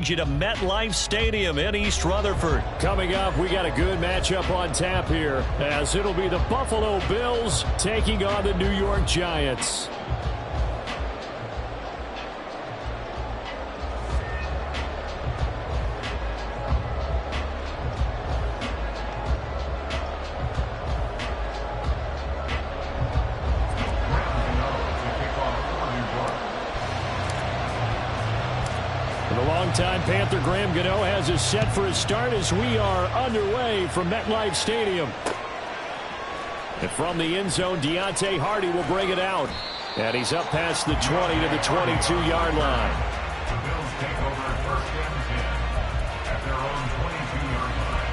To MetLife Stadium in East Rutherford. Coming up, we got a good matchup on tap here, as it'll be the Buffalo Bills taking on the New York Giants. Longtime Panther Graham Gano has us set for his start as we are underway from MetLife Stadium. And from the end zone, Deontay Hardy will bring it out. And he's up past the 20 to the 22-yard line. The Bills take over first down and 10 at their own 22-yard line.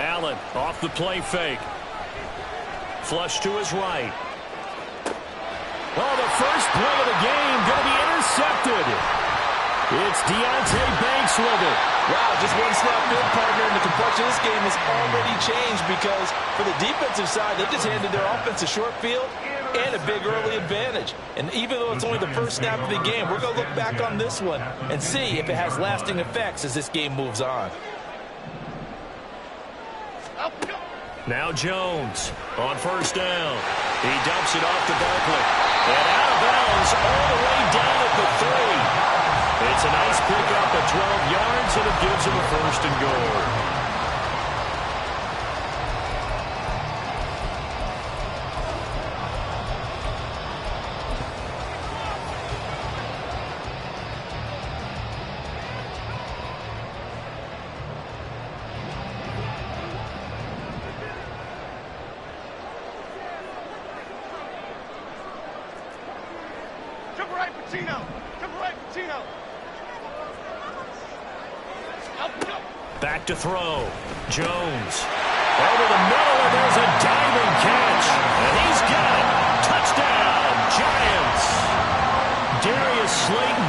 Allen off the play fake. Flush to his right. Oh, the first play of the game going to be intercepted. It's Deontay Banks with it. Wow, just one snap in, partner, and the complexion of this game has already changed because for the defensive side, they just handed their offense a short field and a big early advantage. And even though it's only the first snap of the game, we're going to look back on this one and see if it has lasting effects as this game moves on. Now Jones on first down. He dumps it off to Barkley. And out of bounds all the way down at the 3. It's a nice pickup at 12 yards, and it gives him a first and goal. Back to throw. Jones. Over the middle, and there's a diving catch. And he's got it. Touchdown, Giants. Darius Slayton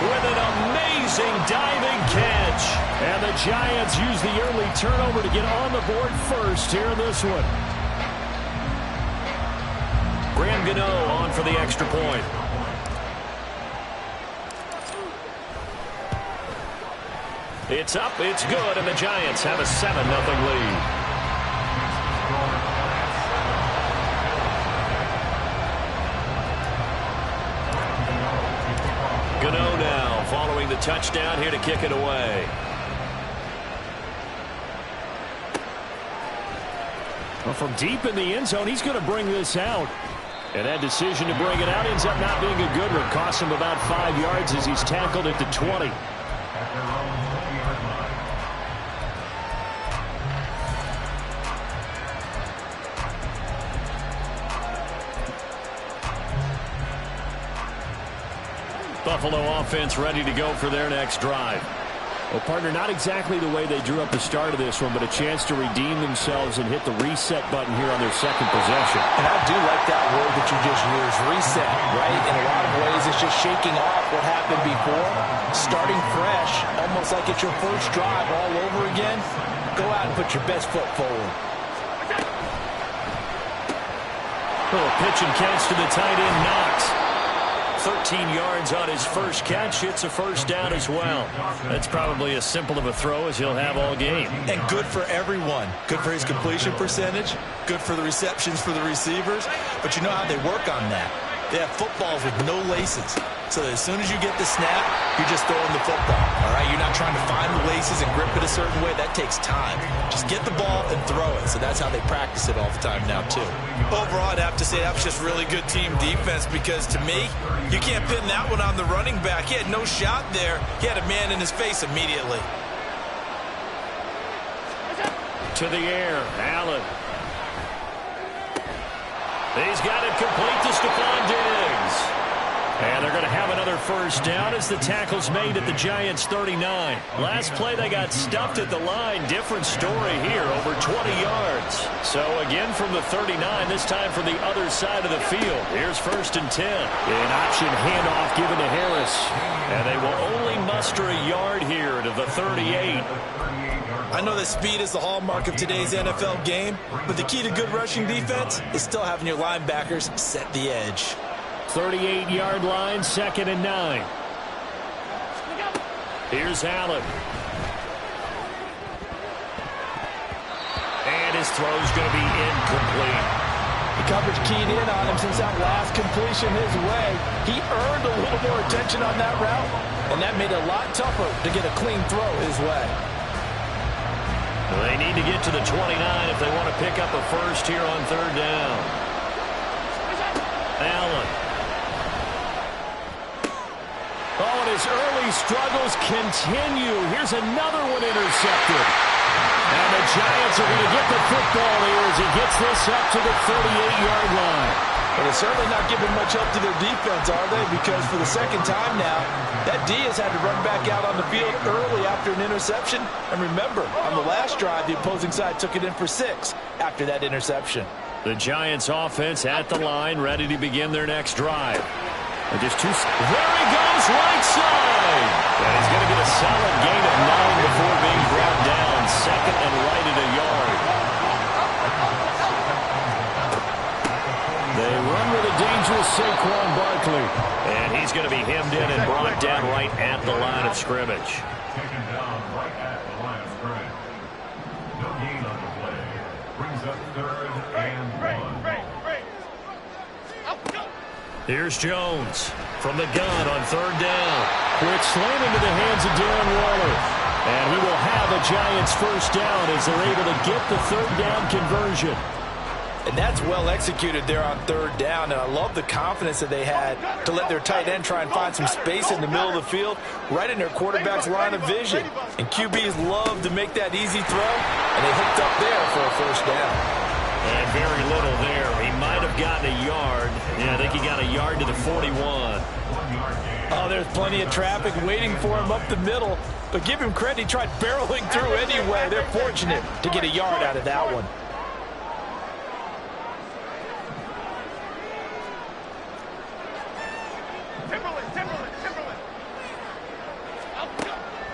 with an amazing diving catch. And the Giants use the early turnover to get on the board first here in this one. Graham Gano on for the extra point. It's up, it's good, and the Giants have a 7-0 lead. Gano now following the touchdown here to kick it away. Well, from deep in the end zone, he's going to bring this out. And that decision to bring it out ends up not being a good one. Costs him about 5 yards as he's tackled at the 20. Buffalo offense ready to go for their next drive. Well, partner, not exactly the way they drew up the start of this one, but a chance to redeem themselves and hit the reset button here on their second possession. And I do like that word that you just used, reset, right? In a lot of ways, it's just shaking off what happened before, starting fresh, almost like it's your first drive all over again. Go out and put your best foot forward. Little pitch and catch to the tight end, Knox. 13 yards on his first catch. It's a first down as well. That's probably as simple of a throw as he'll have all game. And good for everyone. Good for his completion percentage. Good for the receptions for the receivers. But you know how they work on that. They have footballs with no laces. So that as soon as you get the snap, you're just throwing the football. All right, you're not trying to find the laces and grip it a certain way. That takes time. Just get the ball and throw it. So that's how they practice it all the time now, too. Overall, I'd have to say that was just really good team defense because, to me, you can't pin that one on the running back. He had no shot there. He had a man in his face immediately. To the air, Allen. He's got it complete to Stephon Diggs. And they're going to have another first down as the tackle's made at the Giants' 39. Last play, they got stuffed at the line. Different story here, over 20 yards. So again from the 39, this time from the other side of the field. Here's 1st and 10. An option handoff given to Harris. And they will only muster a yard here to the 38. I know that speed is the hallmark of today's NFL game, but the key to good rushing defense is still having your linebackers set the edge. 38-yard line, 2nd and 9. Here's Allen. And his throw's going to be incomplete. The coverage keyed in on him since that last completion his way. He earned a little more attention on that route, and that made it a lot tougher to get a clean throw his way. They need to get to the 29 if they want to pick up a first here on 3rd down. Allen. Oh, and his early struggles continue. Here's another one intercepted. And the Giants are going to get the football here as he gets this up to the 38-yard line. Well, they're certainly not giving much help to their defense, are they? Because for the second time now, that D has had to run back out on the field early after an interception. And remember, on the last drive, the opposing side took it in for 6 after that interception. The Giants offense at the line, ready to begin their next drive. Just two. There he goes, right side. And he's going to get a solid gain of 9 before being brought down. 2nd and right at a yard. They run with a dangerous Saquon Barkley. And he's going to be hemmed in and brought down right at the line of scrimmage. Taken down right at the line of scrimmage. No gain on the play. Brings up 3rd and 1. Here's Jones from the gun on 3rd down. Quick slam into the hands of Darren Waller. And he will have a Giants first down as they're able to get the 3rd down conversion. And that's well executed there on 3rd down. And I love the confidence that they had to let their tight end try and find some space in the middle of the field, right in their quarterback's line of vision. And QBs love to make that easy throw, and they hooked up there for a first down. And very little there. He might have gotten a yard. Yeah, I think he got a yard to the 41. Oh, there's plenty of traffic waiting for him up the middle. But give him credit, he tried barreling through anyway. They're fortunate to get a yard out of that one.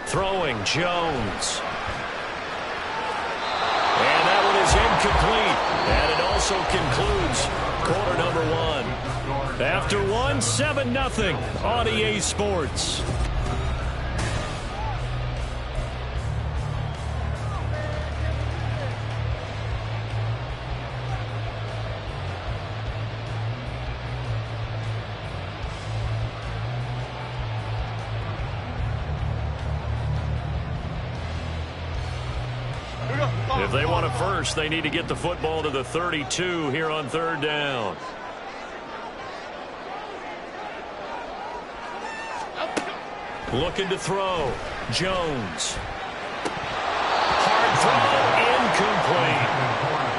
Throwing, Jones. And that one is incomplete. And it also concludes quarter number 1. After 1, 7-0 on EA Sports. If they want a first, they need to get the football to the 32 here on 3rd down. Looking to throw. Jones. Hard throw. Incomplete.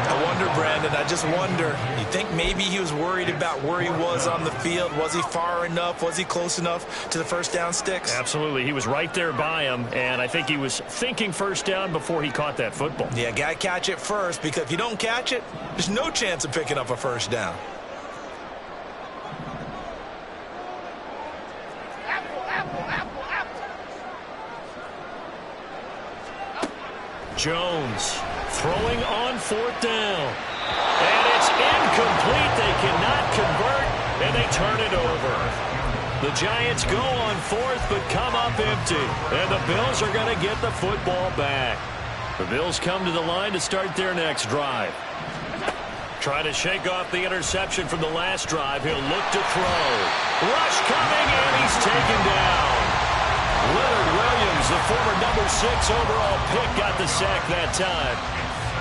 I wonder, Brandon, I just wonder, you think maybe he was worried about where he was on the field? Was he far enough? Was he close enough to the first down sticks? Absolutely. He was right there by him, and I think he was thinking first down before he caught that football. Yeah, got to catch it first, because if you don't catch it, there's no chance of picking up a first down. Jones throwing on 4th down. And it's incomplete. They cannot convert, and they turn it over. The Giants go on 4th, but come up empty. And the Bills are going to get the football back. The Bills come to the line to start their next drive. Try to shake off the interception from the last drive. He'll look to throw. Rush coming, and he's taken down. Leonard Williams, the former number 6 overall pick, got the sack that time.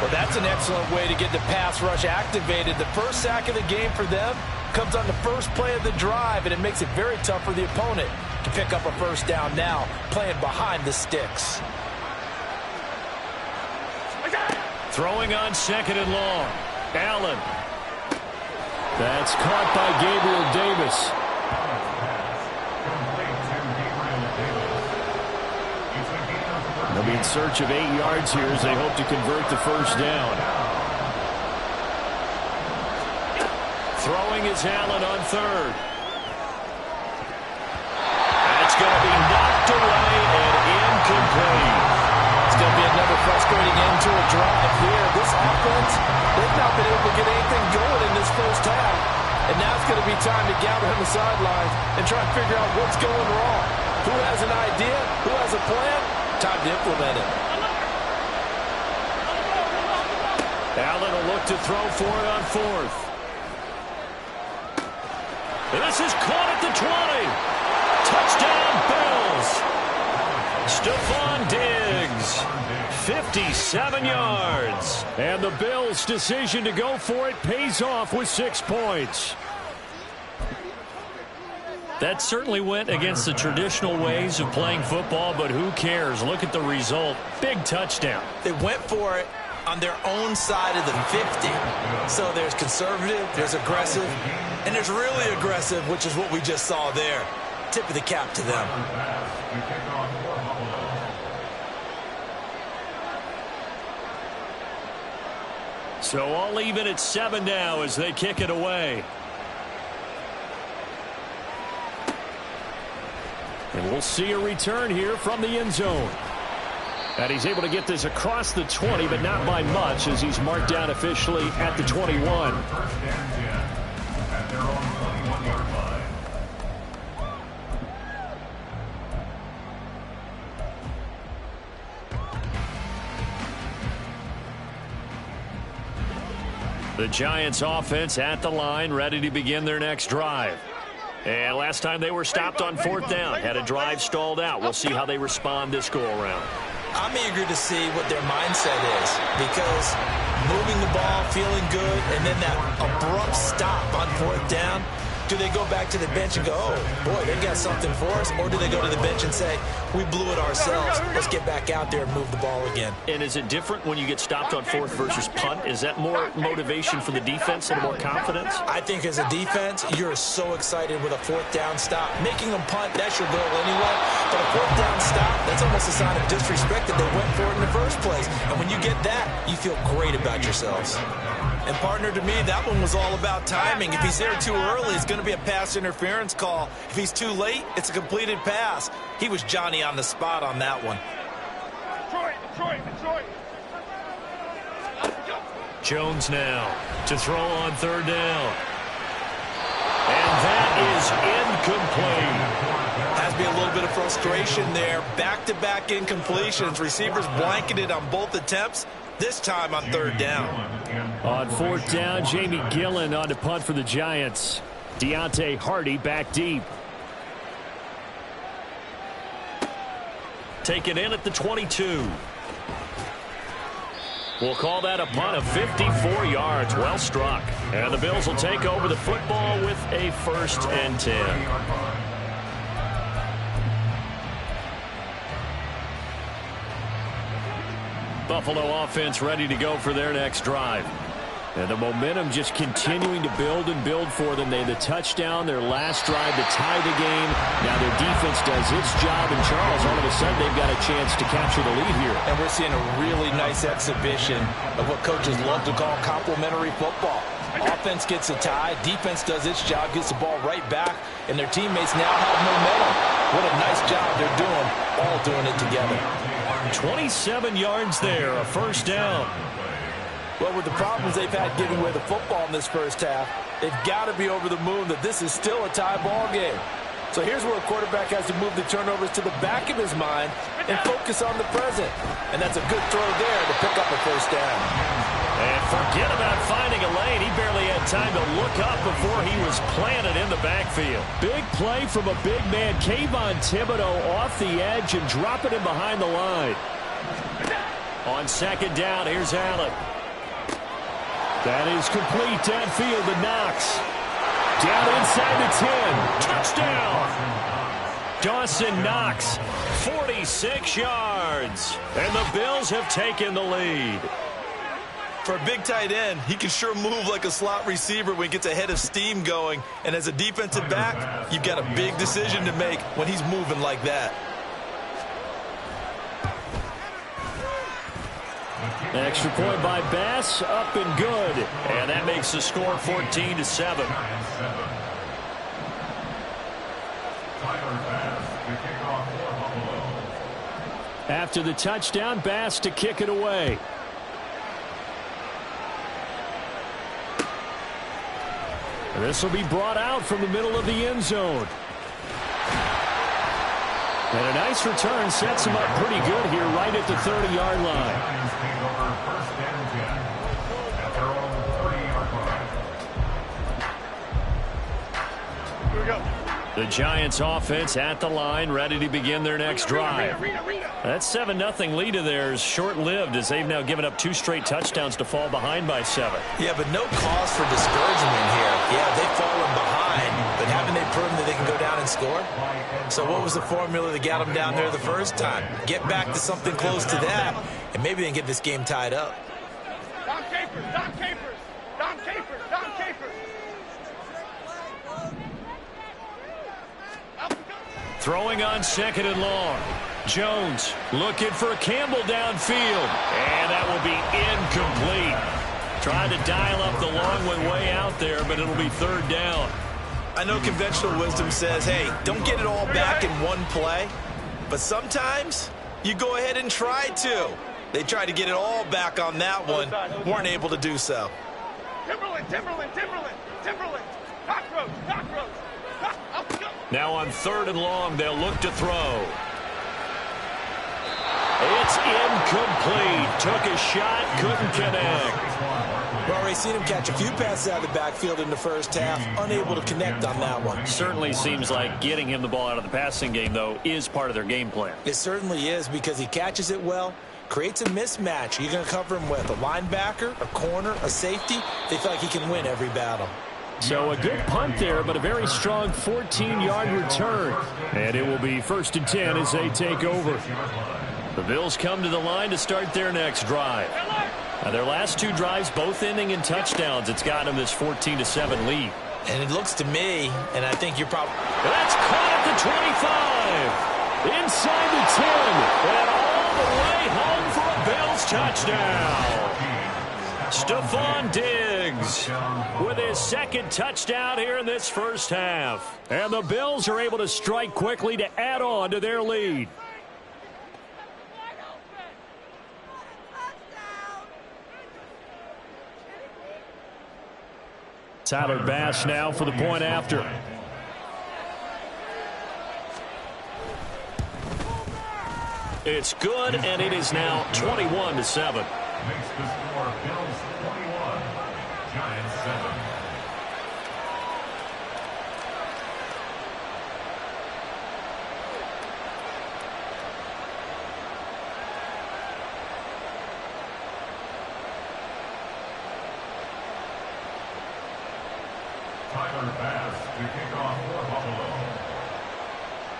Well, that's an excellent way to get the pass rush activated. The first sack of the game for them comes on the first play of the drive, and it makes it very tough for the opponent to pick up a first down now, playing behind the sticks. Throwing on 2nd and long. Allen. That's caught by Gabriel Davis. They'll be in search of 8 yards here as they hope to convert the first down. Throwing is Allen on third. That's going to be knocked away and incomplete. It's going to be another frustrating end to a drive here. This offense, they've not been able to get anything going in this first half. And now it's going to be time to gather on the sidelines and try and figure out what's going wrong. Who has an idea? Who has a plan? Time to implement it. Allen will look to throw for it on fourth. And this is caught at the 20. Touchdown, Bills. Stephon Diggs, 57 yards. And the Bills' decision to go for it pays off with 6 points. That certainly went against the traditional ways of playing football, but who cares? Look at the result. Big touchdown. They went for it on their own side of the 50. So there's conservative, there's aggressive, and there's really aggressive, which is what we just saw there. Tip of the cap to them. So all even at 7 now as they kick it away. And we'll see a return here from the end zone. And he's able to get this across the 20, but not by much as he's marked down officially at the 21. The Giants offense at the line, ready to begin their next drive. And last time they were stopped on 4th down, had a drive stalled out. We'll see how they respond this go-around. I'm eager to see what their mindset is, because moving the ball, feeling good, and then that abrupt stop on 4th down, do they go back to the bench and go, oh, boy, they got something for us? Or do they go to the bench and say, we blew it ourselves, let's get back out there and move the ball again? And is it different when you get stopped on 4th versus punt? Is that more motivation for the defense and more confidence? I think as a defense, you're so excited with a 4th down stop. Making them punt, that's your goal anyway. But a 4th down stop, that's almost a sign of disrespect that they went for it in the first place. And when you get that, you feel great about yourselves. And, partner, to me, that one was all about timing. If he's there too early, it's going to be a pass interference call. If he's too late, it's a completed pass. He was Johnny on the spot on that one. Detroit. Jones now to throw on 3rd down. And that is incomplete. Has to be a little bit of frustration there. Back-to-back incompletions. Receivers blanketed on both attempts. This time on 3rd down. On 4th down, Jamie Gillen on to punt for the Giants. Deontay Hardy back deep. Taken in at the 22. We'll call that a punt of 54 yards. Well struck. And the Bills will take over the football with a 1st and 10. Buffalo offense ready to go for their next drive. And the momentum just continuing to build and build for them. They had the touchdown, their last drive to tie the game. Now their defense does its job, and Charles, all of a sudden, they've got a chance to capture the lead here. And we're seeing a really nice exhibition of what coaches love to call complementary football. Offense gets a tie, defense does its job, gets the ball right back, and their teammates now have momentum. What a nice job they're doing, all doing it together. 27 yards there, a 1st down. Well, with the problems they've had giving away the football in this first half, they've got to be over the moon that this is still a tie ball game. So here's where a quarterback has to move the turnovers to the back of his mind and focus on the present. And that's a good throw there to pick up a 1st down. And forget about finding a lane. He barely had time to look up before he was planted in the backfield. Big play from a big man. Kayvon Thibodeau off the edge and dropping him behind the line. On 2nd down, here's Allen. That is complete downfield to Knox. Down inside the 10. Touchdown. Dawson Knox, 46 yards. And the Bills have taken the lead. For a big tight end, he can sure move like a slot receiver when he gets a head of steam going. And as a defensive back, you've got a big decision to make when he's moving like that. Extra point by Bass, up and good. And that makes the score 14-7. After the touchdown, Bass to kick it away. This will be brought out from the middle of the end zone. And a nice return sets him up pretty good here right at the 30-yard line. Here we go. The Giants offense at the line, ready to begin their next drive. That 7-0 lead of theirs short-lived as they've now given up 2 straight touchdowns to fall behind by 7. Yeah, but no cause for discouragement here. Yeah, they've fallen behind, but haven't they proven that they can go down and score? So what was the formula that got them down there the first time? Get back to something close to that, and maybe they can get this game tied up. Don Capers, Don Capers, Don Capers, Don Capers. Throwing on 2nd and long. Jones looking for Campbell downfield. And that will be incomplete. Trying to dial up the long way out there, but it'll be 3rd down. I know conventional wisdom says, hey, don't get it all back in one play. But sometimes you go ahead and try to. They tried to get it all back on that one. Weren't able to do so. Timberland, Timberland, Timberland, Timberland. Cockroach, cockroach. Now on 3rd and long, they'll look to throw. It's incomplete. Took a shot, couldn't connect. Well, we've seen him catch a few passes out of the backfield in the first half, unable to connect on that one. Certainly seems like getting him the ball out of the passing game, though, is part of their game plan. It certainly is because he catches it well, creates a mismatch. You're going to cover him with a linebacker, a corner, a safety. They feel like he can win every battle. So a good punt there, but a very strong 14-yard return. And it will be 1st and 10 as they take over. The Bills come to the line to start their next drive. Now their last 2 drives, both ending in touchdowns. It's got them this 14-7 lead. And it looks to me, and I think you're probably... That's caught at the 25. Inside the 10. And all the way home for a Bills touchdown. Stephon Diggs with his 2nd touchdown here in this first half. And the Bills are able to strike quickly to add on to their lead. Tyler Bass now for the point after. It's good, and it is now 21-7. Makes the score Bills 21, Giants 7. Tyler Bass to kick off for Buffalo.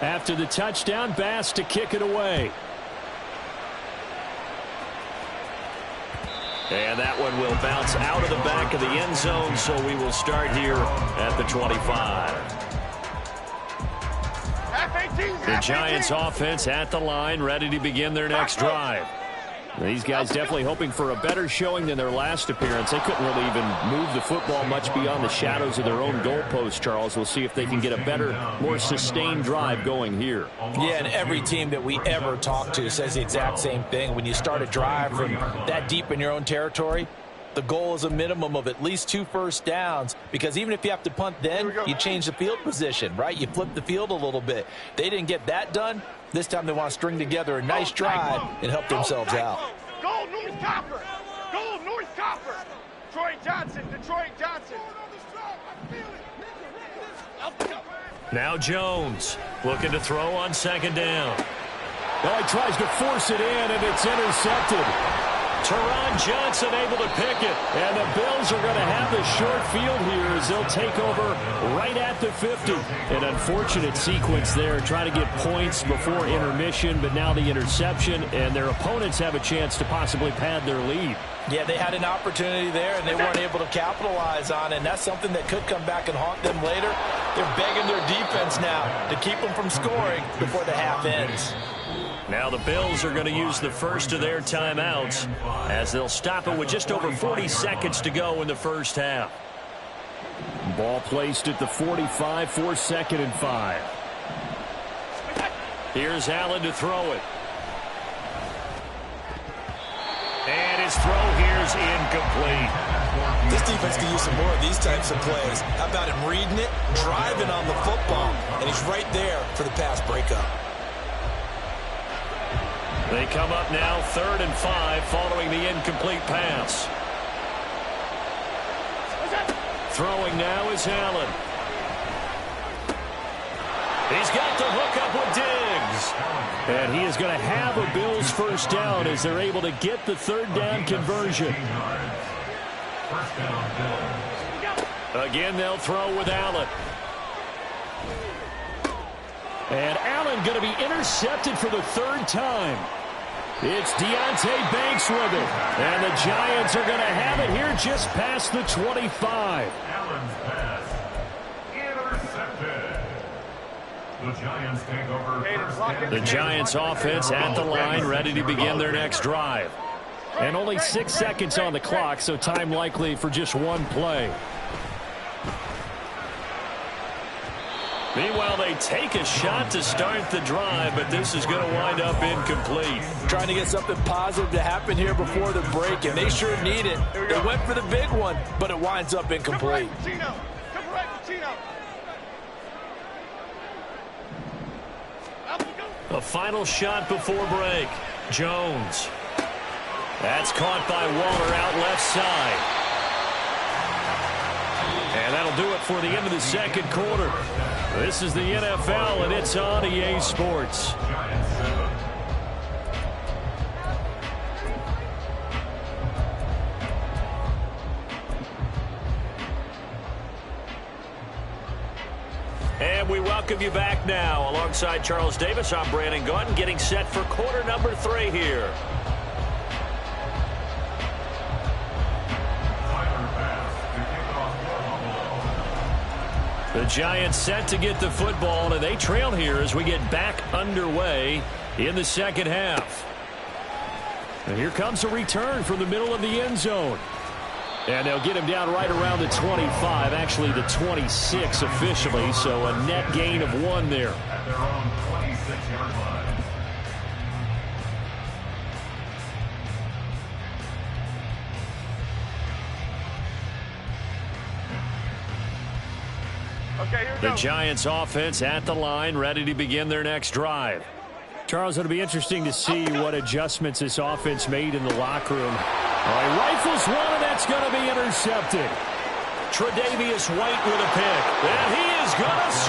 After the touchdown, Bass to kick it away. And that one will bounce out of the back of the end zone, so we will start here at the 25. The Giants offense at the line, ready to begin their next drive. These guys definitely hoping for a better showing than their last appearance. They couldn't really even move the football much beyond the shadows of their own goalpost, Charles. We'll see if they can get a better, more sustained drive going here. Yeah, and every team that we ever talk to says the exact same thing. When you start a drive from that deep in your own territory, the goal is a minimum of at least 2 first downs, because even if you have to punt then, you change the field position, right? You flip the field a little bit. They didn't get that done. This time they want to string together a nice drive and help themselves out. Go North Copper! Go North Copper! Detroit Johnson, Detroit Johnson. Now Jones looking to throw on 2nd down. Oh, he tries to force it in, and it's intercepted. Teron Johnson able to pick it, and the Bills are going to have the short field here as they'll take over right at the 50. An unfortunate sequence there, trying to get points before intermission, but now the interception, and their opponents have a chance to possibly pad their lead. Yeah, they had an opportunity there, and they weren't able to capitalize on it, and that's something that could come back and haunt them later. They're begging their defense now to keep them from scoring before the half ends. Now the Bills are going to use the first of their timeouts as they'll stop it with just over 40 seconds to go in the first half. Ball placed at the 45 for 2nd and 5. Here's Allen to throw it. And his throw here's incomplete. This defense can use some more of these types of plays. How about him reading it, driving on the football, and he's right there for the pass breakup. They come up now 3rd and 5 following the incomplete pass. Throwing now is Allen. He's got the hook up with Diggs. And he is going to have a Bills first down as they're able to get the 3rd down conversion. Again, they'll throw with Allen. And Allen going to be intercepted for the 3rd time. It's Deontay Banks with it. And the Giants are going to have it here just past the 25. Allen's pass intercepted. The Giants take over first down. The Giants offense at the line, ready to begin their next drive. And only 6 seconds on the clock, so time likely for just one play. Meanwhile, they take a shot to start the drive, but this is going to wind up incomplete. Trying to get something positive to happen here before the break, and they sure need it. They went for the big one, but it winds up incomplete. A final shot before break. Jones. That's caught by Waller out left side. And that'll do it for the end of the 2nd quarter. This is the NFL, and it's on EA Sports. And we welcome you back now. Alongside Charles Davis, I'm Brandon Gaudin, getting set for quarter number 3 here. The Giants set to get the football, and they trail here as we get back underway in the 2nd half. And here comes a return from the middle of the end zone. And they'll get him down right around the 25, actually the 26 officially, so a net gain of 1 there. At their own 26-yard line. The Giants offense at the line, ready to begin their next drive. Charles, it'll be interesting to see what adjustments this offense made in the locker room. He rifles one, and that's going to be intercepted. Tre'Davious White with a pick, and he is going to score.